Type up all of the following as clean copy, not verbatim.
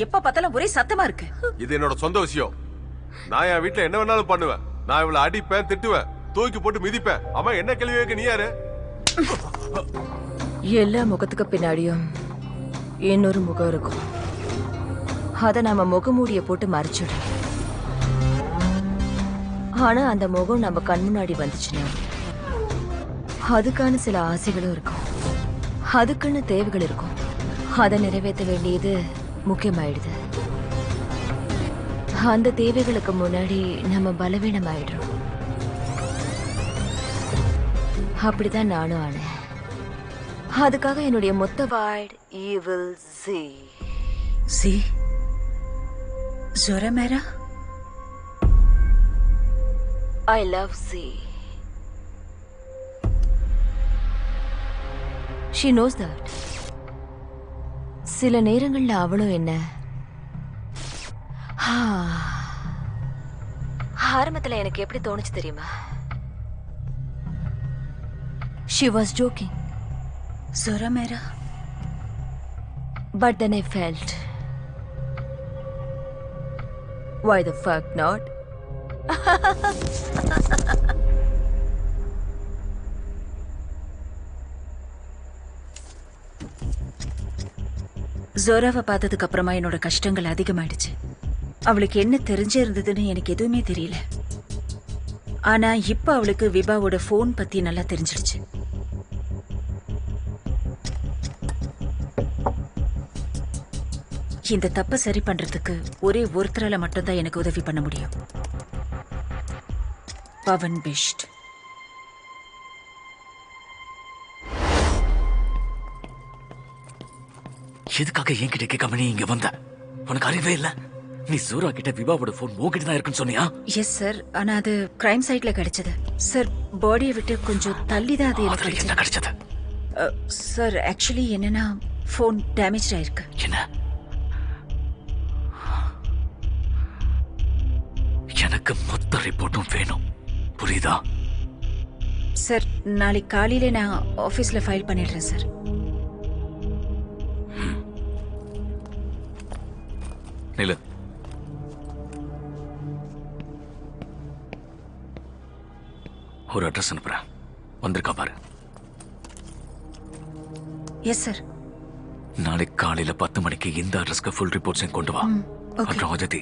எப்ப பார்த்தாலும் ஒரே சத்தமா இருக்கு. இது என்னோட சொந்த விஷயம். நான் என் வீட்டுல என்ன வேணாலும் பண்ணுவேன். நான் இவளை அடிப்பேன், திட்டுவேன், தூக்கி போட்டு மிதிப்பேன். அம்மா என்ன கேள்வி கேட்க நீ யாரு? எல்லா முகத்துக்கு பின்னாடியும் இன்னொரு முகம் இருக்கும். அத நாம முகமூடிய போட்டு மறைச்சிடும். ஆனா அந்த முகம் நம்ம கண் முன்னாடி வந்துச்சுன்னா அதுக்கான சில ஆசைகளும் இருக்கும், அதுக்குன்னு தேவைகள் இருக்கும். அதை நிறைவேற்ற வேண்டியது முக்கியமாயிடுது. அந்த தேவைகளுக்கு முன்னாடி நம்ம பலவீனம் ஆயிடுறோம். அப்படிதான் நானும் ஆனேன். அதுக்காக என்னுடைய மொத்த வாய்ட் ஈவில் சி ஜோரா மேரா ஐ லவ் சி. She knows that. சில நேரங்கள்ல அவளும் என்ன ஆரம்பத்துல எனக்கு எப்படி தோணுச்சு தெரியுமா? She was joking. Zora Mera. But then I felt, why the fuck not? ஜோராவை பார்த்ததுக்கு அப்புறமா என்னோட கஷ்டங்கள் அதிகமாயிடுச்சு. அவளுக்கு என்ன தெரிஞ்சிருந்ததுன்னு எனக்கு எதுவுமே தெரியல. ஆனா இப்ப அவளுக்கு விபாவோட போன் பத்தி நல்லா தெரிஞ்சிடுச்சு. இந்த தப்ப சரி பண்றதுக்கு ஒரே ஒருத்தரால மட்டும்தான் எனக்கு உதவி பண்ண முடியும். பவன் பிஷ்ட். எதுக்காக என்கிட்ட கேட்காம நீ இங்க வந்த? உனக்கு அறிவே இல்ல? நீ சூரா கிட்ட விபாவோட போன் உன்கிட்ட தான் இருக்குன்னு சொன்னியா? எஸ் சார், ஆனா அது கிரைம் சைட்ல கிடைச்சது சார். பாடியை விட்டு கொஞ்சம் தள்ளி தான் அது எனக்கு கிடைச்சது. சார் ஆக்சுவலி என்னன்னா போன் டேமேஜ் ஆயிருக்கு. என்ன? எனக்கு மொத்த ரிப்போர்ட்டும் வேணும், புரியுதா? சார் நாளைக்கு காலையில நான் ஆபீஸ்ல ஃபைல் பண்ணிடுறேன் சார். நிலு, ஒரு அட்ரஸ் அனுப்புறேன், வந்திருக்கா பாரு. Yes sir. நாளைக்கு காலையில 10 மணிக்கு இந்த அட்ரஸ்க்கு ஃபுல் ரிப்போர்ட்ஸையும் கொண்டு வா. அப்புறம் அஜதி,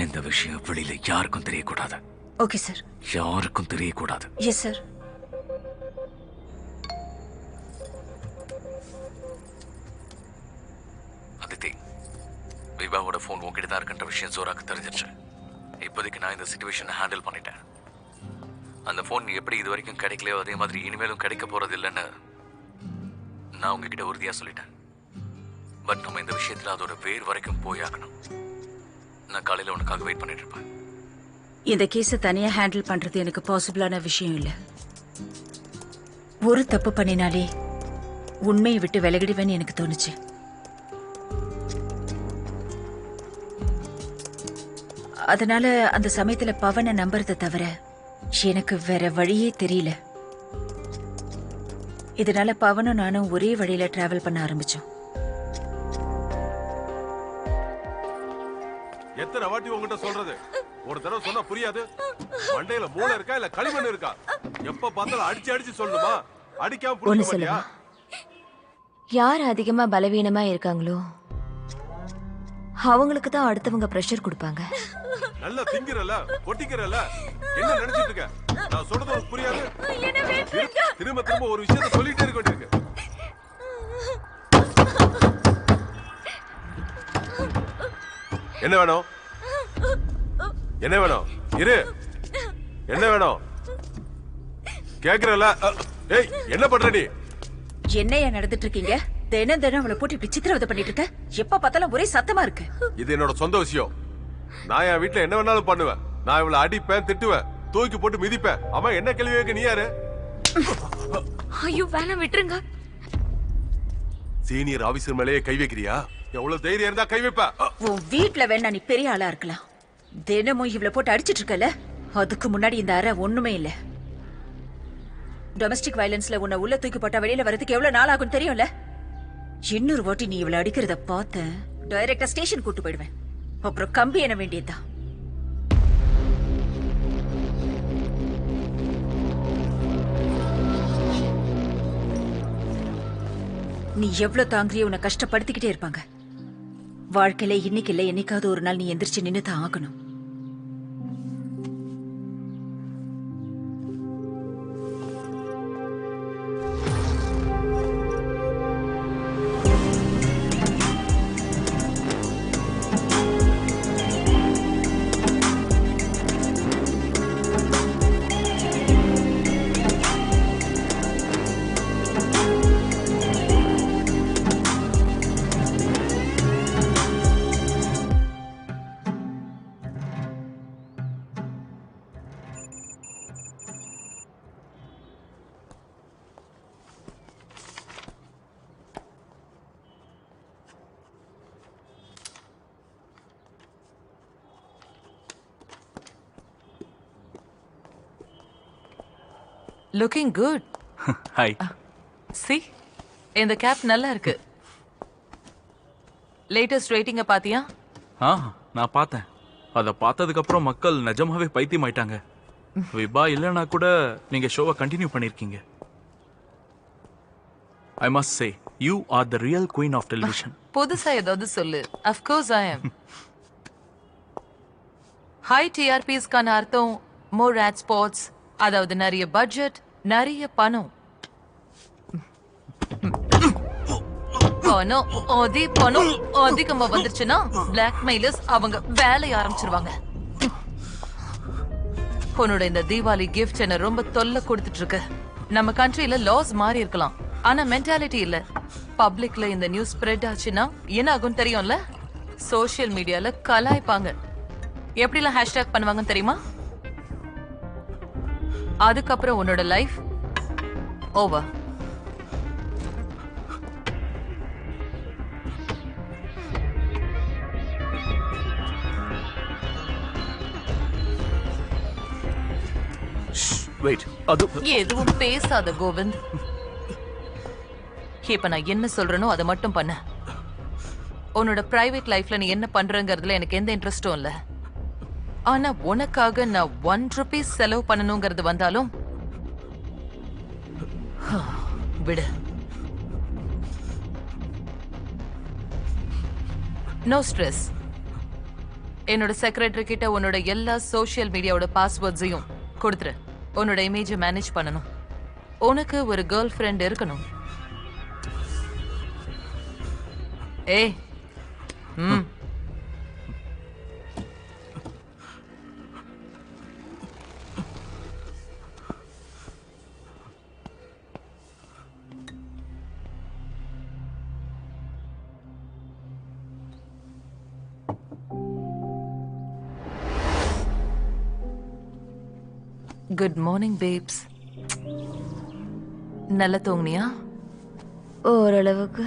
இந்த விஷயம் வெளியில யாருக்கும் தெரியக்கூடாது. Okay sir. யாருக்கும் தெரியக்கூடாது. Yes sir. அதித்தி, விபாவோட போன் உங்ககிட்ட தான் இருக்குன்ற விஷயம் ஜோராக்கு தெரிஞ்சிருச்சு. இப்போதைக்கு நான் இந்த சிச்சுவேஷனை ஹேண்டில் பண்ணிட்டேன். அந்த போன் எப்படி இது வரைக்கும் கிடைக்கலையோ அதே மாதிரி இனிமேலும் கிடைக்க போறது இல்லைன்னு நான் உங்ககிட்ட உறுதியா சொல்லிட்டேன். பட் நம்ம இந்த விஷயத்துல அதோட வேர் வரைக்கும் போயாகணும். நான் காலையில உனக்காக வெயிட் பண்ணிட்டு இருப்பேன். இந்த கேஸை தனியா ஹேண்டில் பண்றது எனக்கு பாசிபிளான விஷயம் இல்ல. ஒரு தப்பு பண்ணினாலே உண்மையை விட்டு விலகிடுவேன்னு எனக்கு தோணுச்சு. அதனால அந்த சமயத்துல பவனை நம்புறதை தவிர எனக்கு வேற வழியே தெரியல. இதனால பவனும் நானும் ஒரே வழியில டிராவல் பண்ண ஆரம்பிச்சோம். எத்தனை வாட்டி உங்ககிட்ட சொல்றது? ஒரு தடவை சொன்னா புரியாது? மண்டையில மூளை இருக்கா இல்ல களிமண் இருக்கா? எப்ப பார்த்தாலும் அடிச்சு அடிச்சு சொல்லணுமா? அடிக்காம புரிஞ்சுக்க மாட்டியா? யார் அதிகமா பலவீனமா இருக்காங்களோ அவங்களுக்கு தான் அடுத்தவங்க பிரஷர் கொடுப்பாங்க. நல்லா திங்கிறல, கொட்டிக்கிறல, என்ன நினைச்சிட்டு இருக்க? நான் சொல்றது உனக்கு புரியாது? திரும்ப திரும்ப ஒரு விஷயத்தை சொல்லிட்டே இருக்க வேண்டியிருக்கு. என்ன வேணும்? என்ன வேணும்? இரு. என்ன வேணும்? கேக்குறல? ஏய், என்ன பண்ற நீ? என்னையா நடந்துட்டு இருக்கீங்க? தினம் தினம் அவளை போட்டு இப்படி சித்திரவதை பண்ணிட்டு இருக்க. எப்ப பார்த்தாலும் ஒரே சத்தமா இருக்கு. இது என்னோட சொந்த விஷயம். நான் என் வீட்டுல என்ன வேணாலும் பண்ணுவேன். நான் இவளை அடிப்பேன், திட்டுவேன், தூக்கி போட்டு மிதிப்பேன். அம்மா என்ன கேள்வி கேட்க நீ யாரு? ஐயோ வேணாம், விட்டுருங்க. சீனியர் ஆபீசர் மேலேயே கை வைக்கிறியா? எவ்வளவு தைரியம் இருந்தா கை வைப்ப? உன் வீட்டுல வேணா நீ பெரிய ஆளா இருக்கலாம். தினமும் இவளை போட்டு அடிச்சிட்டு இருக்கல. அதுக்கு முன்னாடி இந்த அறை ஒண்ணுமே இல்ல. டொமஸ்டிக் வயலன்ஸ்ல உன்னை உள்ள தூக்கி போட்டா வெளியில வரதுக்கு எவ்வளவு நாள் ஆகும் தெரியும்ல? இன்னொரு வாட்டி நீ இவளை அடிக்கிறத பார்த்த டைரக்டா ஸ்டேஷன் கூட்டு போயிடுவேன். அப்புறம் கம்பி என்ன வேண்டியதுதான். நீ எவ்வளவு தாங்கிறிய உன்னை கஷ்டப்படுத்திக்கிட்டே இருப்பாங்க. வாழ்க்கையில இன்னைக்கு இல்ல என்னைக்காவது ஒரு நாள் நீ எந்திரிச்சு நின்னுதான் ஆகணும். Looking good. ஹாய். சி இந்த கேப் நல்லா இருக்கு. லேட்டஸ்ட் ரேட்டிங்க பாத்தியா? நான் பார்த்தேன். அதை பார்த்ததுக்கு அப்புறம் மக்கள் நிஜமாவே பைத்தியம் ஆயிட்டாங்க. விபா இல்லைன்னா கூட நீங்க ஷோவை கண்டினியூ பண்ணிருக்கீங்க. I must say you are the real queen of television. புதுசா ஏதாவது சொல்லு. Of course I am. Hi டிஆர்பிஸ்க்கான அர்த்தம் மோர் ஆட் ஸ்பாட்ஸ், அதாவது நிறைய பட்ஜெட், நிறைய பணம். பணம் அதிகமா வந்துருச்சுன்னா பிளாக்மெயிலர்ஸ் அவங்க வேலைய ஆரம்பிச்சிருவாங்க. உன்னோட இந்த தீபாவளி கிஃப்ட் என்ன ரொம்ப தொல்லை கொடுத்துட்டு இருக்கு. நம்ம கண்ட்ரில லாஸ் மாறி இருக்கலாம், ஆனா மென்டாலிட்டி இல்ல. பப்ளிக்ல இந்த நியூஸ் ஸ்ப்ரெட் ஆச்சுன்னா என்ன ஆகும் தெரியும்ல? சோசியல் மீடியால கலாய்ப்பாங்க. எப்படிலாம் ஹேஷ்டேக் பண்ணுவாங்கன்னு தெரியுமா? அதுக்கப்புறம் உன்னோட லைஃப் ஓவர். வெயிட், அது எதுவும் பேசாத கோவிந்த். இப்ப நான் என்ன சொல்றேனோ அதை மட்டும் பண்ண. உன்னோட பிரைவேட் லைஃப்ல நீ என்ன பண்றங்கிறதுல எனக்கு எந்த இன்ட்ரெஸ்டும் இல்ல. ஆனா உனக்காக நான் 1 ரூபீ செலவு பண்ணணுங்கிறது வந்தாலும் விடு. No stress. என்னோட செக்ரட்டரி கிட்ட உன்னோட எல்லா சோஷியல் மீடியாவோட பாஸ்வேர்ட்ஸையும் கொடுத்துரு. உன்னோட இமேஜை மேனேஜ் பண்ணணும். உனக்கு ஒரு கேர்ள் ஃப்ரெண்ட் இருக்கணும். ஏய், குட் மார்னிங் பேப்ஸ். நல்ல தூங்குனியா? ஓரளவுக்கு.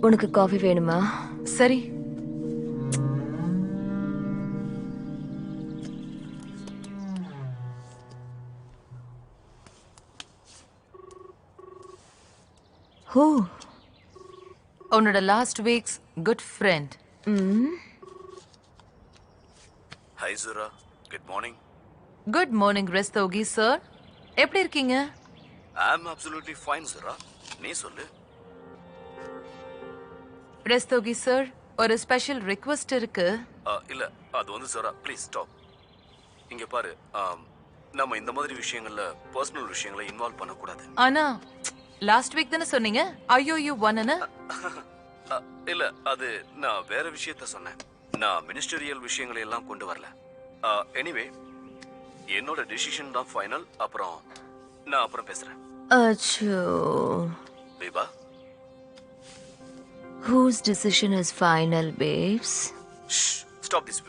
உனக்கு காஃபி வேணுமா? சரி. ஹோ, உன்னோட last week's good friend. Hi Sura, good morning. Good morning Rastogi sir. எப்படி இருக்கீங்க? I am absolutely fine Sura. நீ சொல்லு. ரஸ்தோகி சார், ஒரு ஸ்பெஷல் ரிக்வெஸ்ட் இருக்கு. இல்ல, அது வந்து சுரா ப்ளீஸ் ஸ்டாப். இங்க பாரு, நம்ம இந்த மாதிரி விஷயங்கள்ல பர்சனல் விஷயங்களை இன்வால்வ் பண்ணக்கூடாது. ஆனா லாஸ்ட் வீக் தானே சொன்னீங்க ஐயோ யூ ஒன்னு. இல்ல, அது நான் வேற விஷயத்த சொன்னேன். நான் மினிஸ்டரியல் விஷயங்களை எல்லாம் கொண்டு வரல. எனிவே, என்னோட டிசிஷன் தான் ஃபைனல். அப்புறம் நான் அப்புறம் பேசுறேன். அச்சோ. பேபா, whose decision is final, babes? stop this.